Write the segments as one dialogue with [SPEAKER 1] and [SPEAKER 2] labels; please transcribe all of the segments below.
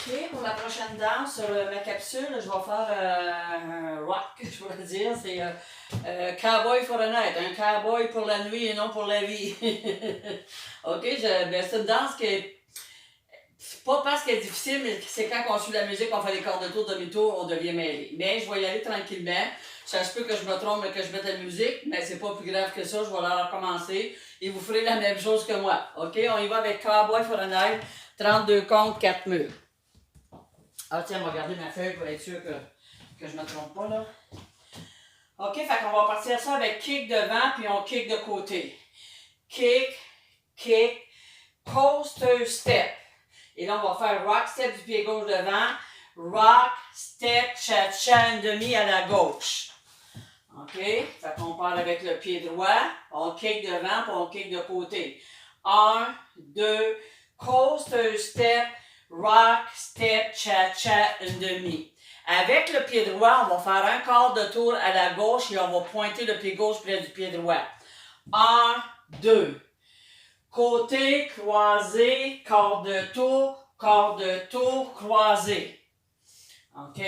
[SPEAKER 1] OK, pour la prochaine danse sur ma capsule, je vais faire un rock, je pourrais dire. C'est Cowboy for the night, un cowboy pour la nuit et non pour la vie. OK, ben, c'est une danse qui est pas parce qu'elle est difficile, mais c'est quand on suit la musique, on fait des corps de tour, demi-tour, on devient mêlé. Mais je vais y aller tranquillement. Ça se peut que je me trompe et que je mette la musique, mais c'est pas plus grave que ça. Je vais la recommencer et vous ferez la même chose que moi. OK, on y va avec Cowboy for the night, 32 comptes, 4 murs. Ah tiens, on va garder ma feuille pour être sûr que je ne me trompe pas là. OK, fait qu'on va partir ça avec kick devant puis on kick de côté. Kick, kick, coaster step. Et là, on va faire rock step du pied gauche devant, rock, step, cha-cha, une demi à la gauche. OK, fait qu'on part avec le pied droit, on kick devant puis on kick de côté. 1, 2, coaster step, rock, step, cha-cha, une demi. Avec le pied droit, on va faire un quart de tour à la gauche et on va pointer le pied gauche près du pied droit. 1, 2. Côté, croisé, quart de tour, croisé. OK?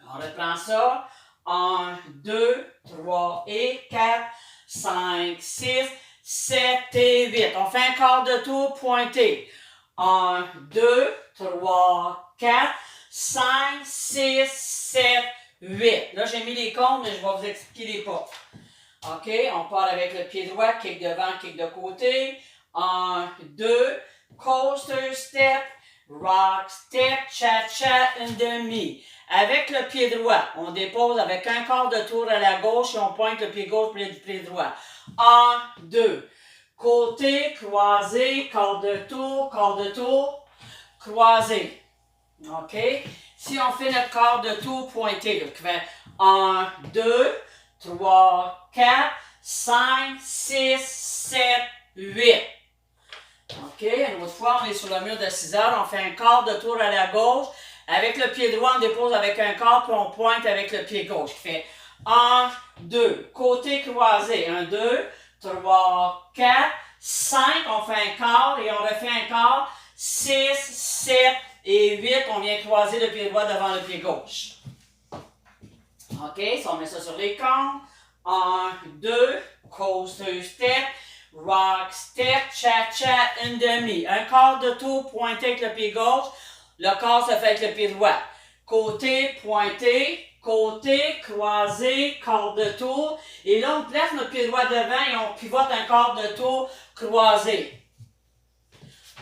[SPEAKER 1] On reprend ça. 1, 2, 3 et 4, 5, 6, 7 et 8. On fait un quart de tour pointé. 1, 2, 3, 4, 5, 6, 7, 8. Là, j'ai mis les comptes, mais je vais vous expliquer les pas. OK, on part avec le pied droit, kick devant, kick de côté. 1, 2, coaster step, rock step, cha-cha, une demi. Avec le pied droit, on dépose avec un quart de tour à la gauche et on pointe le pied gauche près du pied droit. 1, 2. Côté, croisé, quart de tour, croisé. OK? Si on fait notre quart de tour pointé, donc 1, 2, 3, 4, 5, 6, 7, 8. OK? Une autre fois, on est sur le mur de 6 heures, on fait un quart de tour à la gauche. Avec le pied droit, on dépose avec un quart, puis on pointe avec le pied gauche. Qui fait 1, 2. Côté croisé. 1, 2, 3, 4, 5. On fait un quart et on refait un quart. 6, 7 et 8. On vient croiser le pied droit devant le pied gauche. OK? Si on met ça sur les comptes. 1, 2, coaster step, rock step, cha-cha, une demi. Un quart de tour pointé avec le pied gauche. Le quart se fait avec le pied droit. Côté, pointé, côté, croisé, quart de tour. Et là, on place notre pied droit devant et on pivote un quart de tour croisé.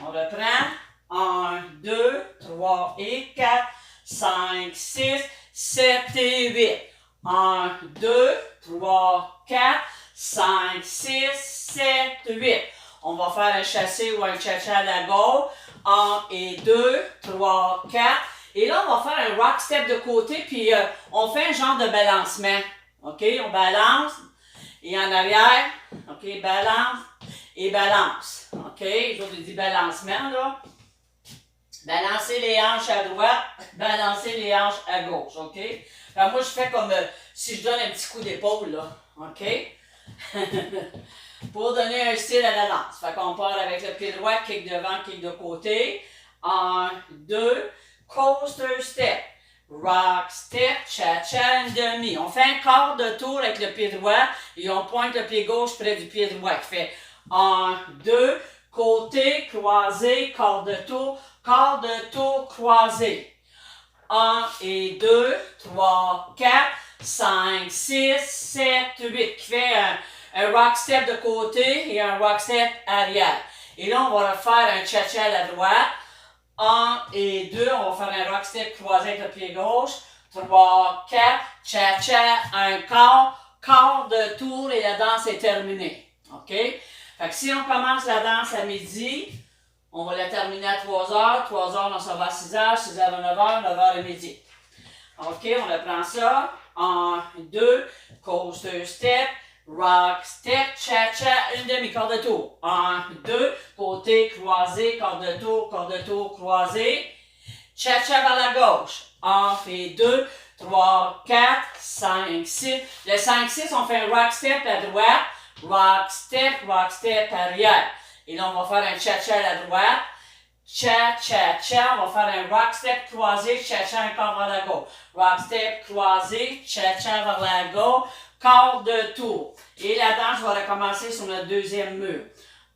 [SPEAKER 1] On reprend. 1, 2, 3 et 4, 5, 6, 7 et 8. 1, 2, 3, 4, 5, 6, 7, 8. On va faire un chassé ou un cha-cha à la gauche. 1 et 2, 3, 4. Et là, on va faire un rock step de côté, puis on fait un genre de balancement. OK? On balance. Et en arrière. OK? Balance. Et balance. OK? Je vous dis balancement, là. Balancer les hanches à droite. Balancer les hanches à gauche. OK? Alors, moi, je fais comme si je donne un petit coup d'épaule, là. OK? Pour donner un style à la danse. Fait qu'on part avec le pied droit, kick devant, kick de côté. 1, 2, coaster step, rock step, cha-cha, une demi. On fait un quart de tour avec le pied droit et on pointe le pied gauche près du pied droit. Qui fait 1, 2, côté, croisé, quart de tour, croisé. 1 et 2, 3, 4, 5, 6, 7, 8. Qui fait un rock step de côté et un rock step arrière. Et là, on va refaire un cha-cha à la droite. 1 et 2, on va faire un rock step croisé avec le pied gauche. 3, 4, cha-cha, un quart de tour et la danse est terminée. OK? Fait que si on commence la danse à midi, on va la terminer à 3 heures. 3 heures, on s'en va à 6 heures. 6 heures à 9 heures, 9 heures à midi. OK, on reprend ça. 1, 2, coaster step, rock step, cha-cha, une demi, quart de tour. 1, 2, côté, croisé, quart de tour, croisé. Cha-cha vers la gauche. 1 et 2, 3, 4, 5, 6. Le 5, 6, on fait un rock step à droite, rock step arrière. Et là, on va faire un cha-cha à la droite, cha, cha, cha. On va faire un rock step croisé, cha, cha, encore vers la gauche. Rock step croisé, cha, cha vers la gauche. Quart de tour. Et là-dedans, je vais recommencer sur notre deuxième mur.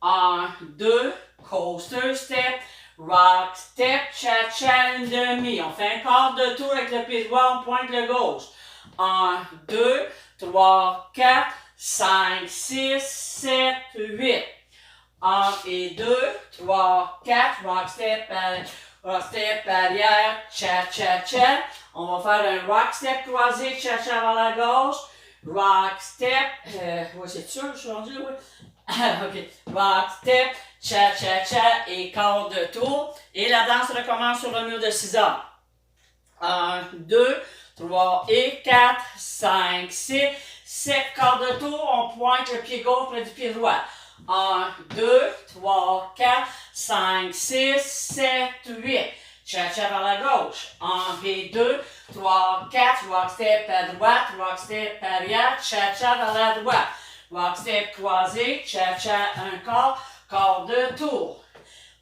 [SPEAKER 1] 1, 2, coaster step, rock step, cha, cha, une demi. On fait un quart de tour avec le pied droit, on pointe le gauche. 1, 2, 3, 4, 5, 6, 7, 8. 1 et 2, 3, 4, rock step arrière, cha, cha, cha. On va faire un rock step croisé, cha, cha vers la gauche. Rock step, ouais, c'est sûr, je suis rendu, oui. Ok, rock step, cha, cha, cha, et quart de tour. Et la danse recommence sur le mur de 6 heures. 1, 2, 3 et 4, 5, 6, 7 quarts de tour. On pointe le pied gauche près du pied droit. 1, 2, 3, 4, 5, 6, 7, 8. Cha-cha vers la gauche. 1 et 2, 3, 4. Rock step à droite, rock step arrière. Cha-cha vers la droite. Rock step croisé. Cha-cha un quart de tour.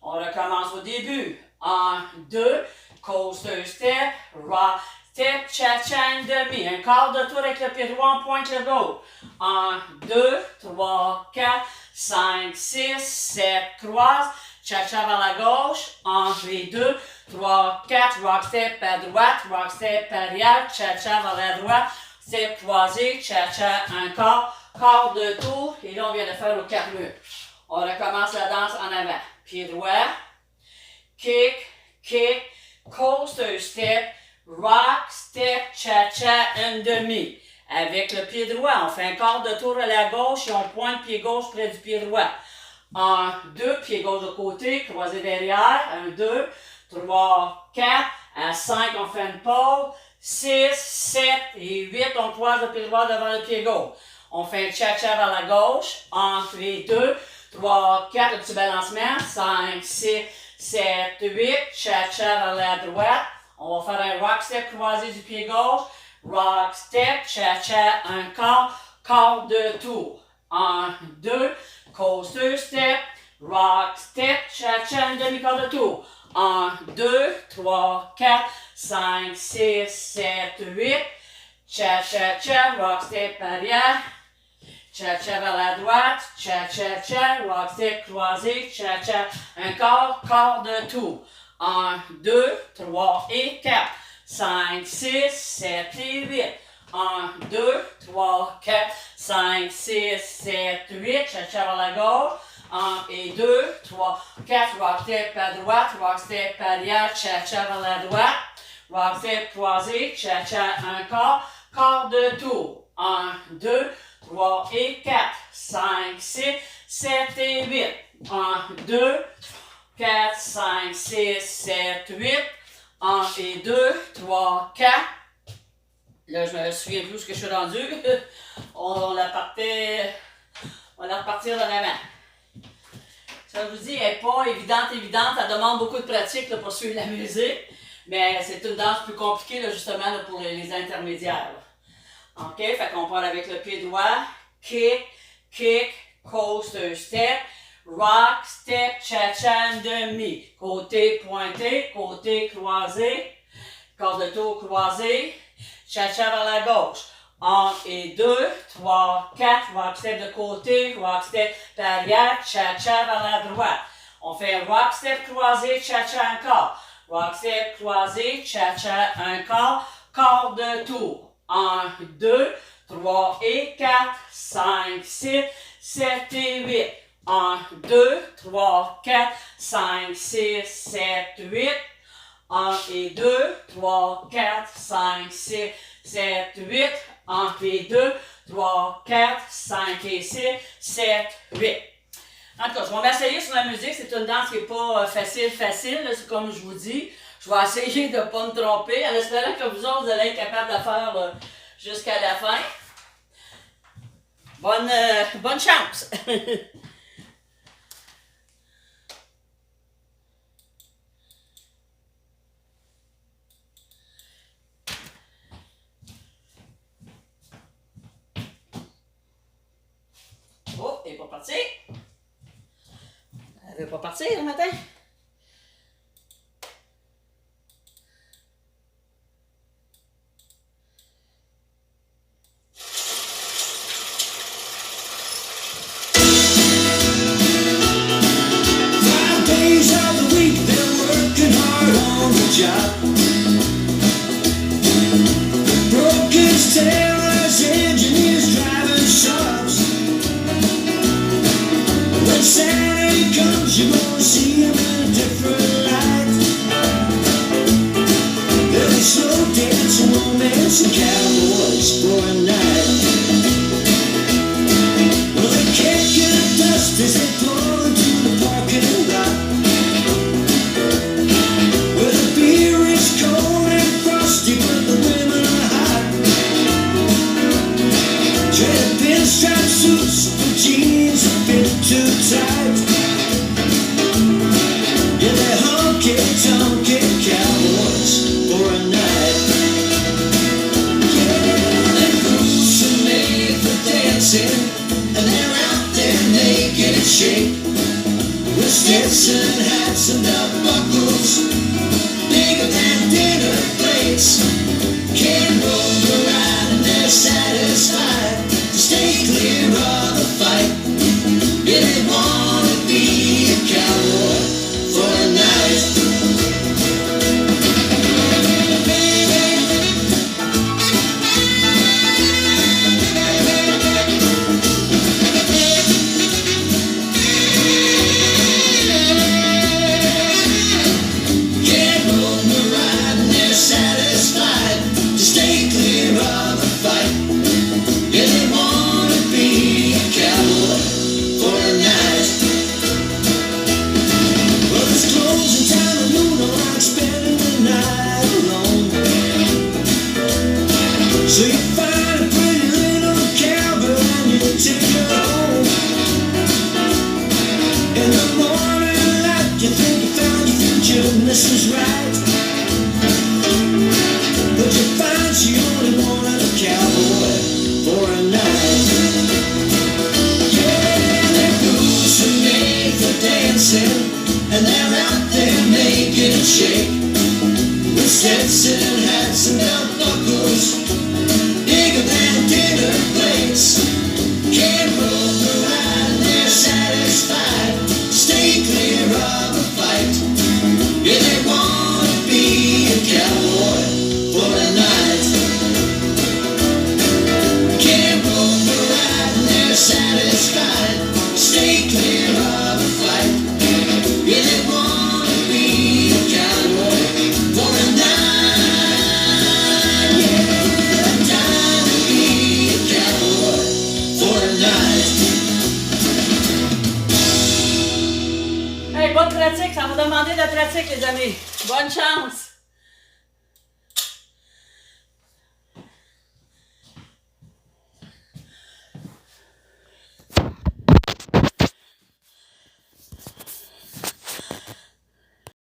[SPEAKER 1] On recommence au début. 1, 2, coaster step, rock step, cha-cha une demi. Un quart de tour avec le pied droit, on pointe le gauche. 1, 2, 3, 4, 5, 6, 7, croise. Cha-cha vers la gauche. 1 et 2, 3, 4. Rock step à droite, rock step arrière. Cha-cha vers la droite. Step croisé. Cha-cha un quart de tour. Et là, on vient de faire nos 4 murs. On recommence la danse en avant. Pied droit. Kick, kick. Coaster step. Rock step. Cha-cha une demi. Avec le pied droit, on fait un quart de tour à la gauche et on pointe pied gauche près du pied droit. 1, 2, pied gauche de côté, croisé derrière. 1, 2, 3, 4. À 5, on fait une pause. 6, 7 et 8, on croise le pied droit devant le pied gauche. On fait un cha-cha vers la gauche. 1 et 2, 3, 4, le petit balancement. 5, 6, 7, 8. Cha-cha vers la droite. On va faire un rock step croisé du pied gauche. Rock step, cha-cha, un quart de tour. 1, 2, coaster step, rock step, cha-cha, un demi-quart de tour. 1, 2, 3, 4, 5, 6, 7, 8. Cha-cha-cha, rock step arrière. Cha-cha vers la droite. Cha-cha-cha, rock step croisé. Cha-cha, un quart de tour. 1, 2, 3 et 4. 5, 6, 7 et 8. 1, 2, 3, 4, 5, 6, 7, 8. Cha-cha vers la gauche. 1 et 2, 3, 4. Rock step à droite. Rock step arrière. Cha-cha vers la droite. Rock step croisé. Cha-cha un quart de tour. 1, 2, 3 et 4. 5, 6, 7 et 8. 1, 2, 4, 5, 6, 7, 8. 1 et 2, 3, 4. Là, je me souviens plus où je suis rendu. On la partait. On va repartir de l'avant. Ça, je vous dis, elle n'est pas évidente. Ça demande beaucoup de pratique là, pour suivre la musique. Mais c'est une danse plus compliquée, là, justement, là, pour les intermédiaires. Là. OK? Fait qu'on part avec le pied droit. Kick, kick, coaster step. Rock, step, cha-cha, demi. Côté pointé, côté croisé. Quart de tour croisé. Cha-cha vers la gauche. 1 et 2, 3, 4. Rock step de côté. Rock step arrière. Cha-cha vers la droite. On fait un rock step croisé. Cha-cha encore. Rock step croisé. Cha-cha un quart de tour. 1, 2, 3 et 4. 5, 6, 7 et 8. 1, 2, 3, 4, 5, 6, 7, 8. 1 et 2, 3, 4, 5, 6, 7, 8. 1 et 2, 3, 4, 5 et 6, 7, 8. En tout cas, je vais m'essayer sur la musique. C'est une danse qui n'est pas facile. C'est comme je vous dis. Je vais essayer de ne pas me tromper en espérant que vous autres, vous allez être capables de faire jusqu'à la fin. Bonne chance! Oh, elle n'est pas partie. Elle ne veut pas partir le matin.
[SPEAKER 2] job. Brokers, tailors, engineers, driving shops. When Saturday comes, you're gonna see him in a different light. There'll be slow dancing, romance, and cowboys for a night. Well, they can't get dust as they pull into the parking lot, where the beer is cold and frosty, but the women are hot. Dreaded pinstripe suits with jeans that fit too tight. Yeah, they're honky-tonky cowboys for a night. Yeah, their boots are made for dancing, and they're out there naked and shake, with Stetson hats and belt buckles, bigger than dinner plates. Can't roll the ride and they're satisfied to stay clear of the fight. Yeah, they wanna be a cowboy for a night. Can't roll the ride and they're satisfied to stay clear of the fight. Yeah, they wanna be a cowboy for a night. Well, there's closing time at noon, I like spending the night alone. So you find a pretty little cowgirl and you take her home. In the morning light, you think you found your future Mrs. Right, but you find she only wanted a cowboy for a night. Yeah, their boots are made for dancing, and they're out there naked and shake, with Stetson hats and belt buckles, bigger than dinner plates. Can't roll the ride and they're satisfied to stay clear of the fight. Yeah, they wanna be a cowboy for a night. Can't roll the ride and they're satisfied to stay clear of the fight. Yeah, they wanna be a cowboy for a night. Yeah, time to be a cowboy for a night.
[SPEAKER 1] Hey, bonne pratique, ça va demander de la pratique, les amis. Bonne chance!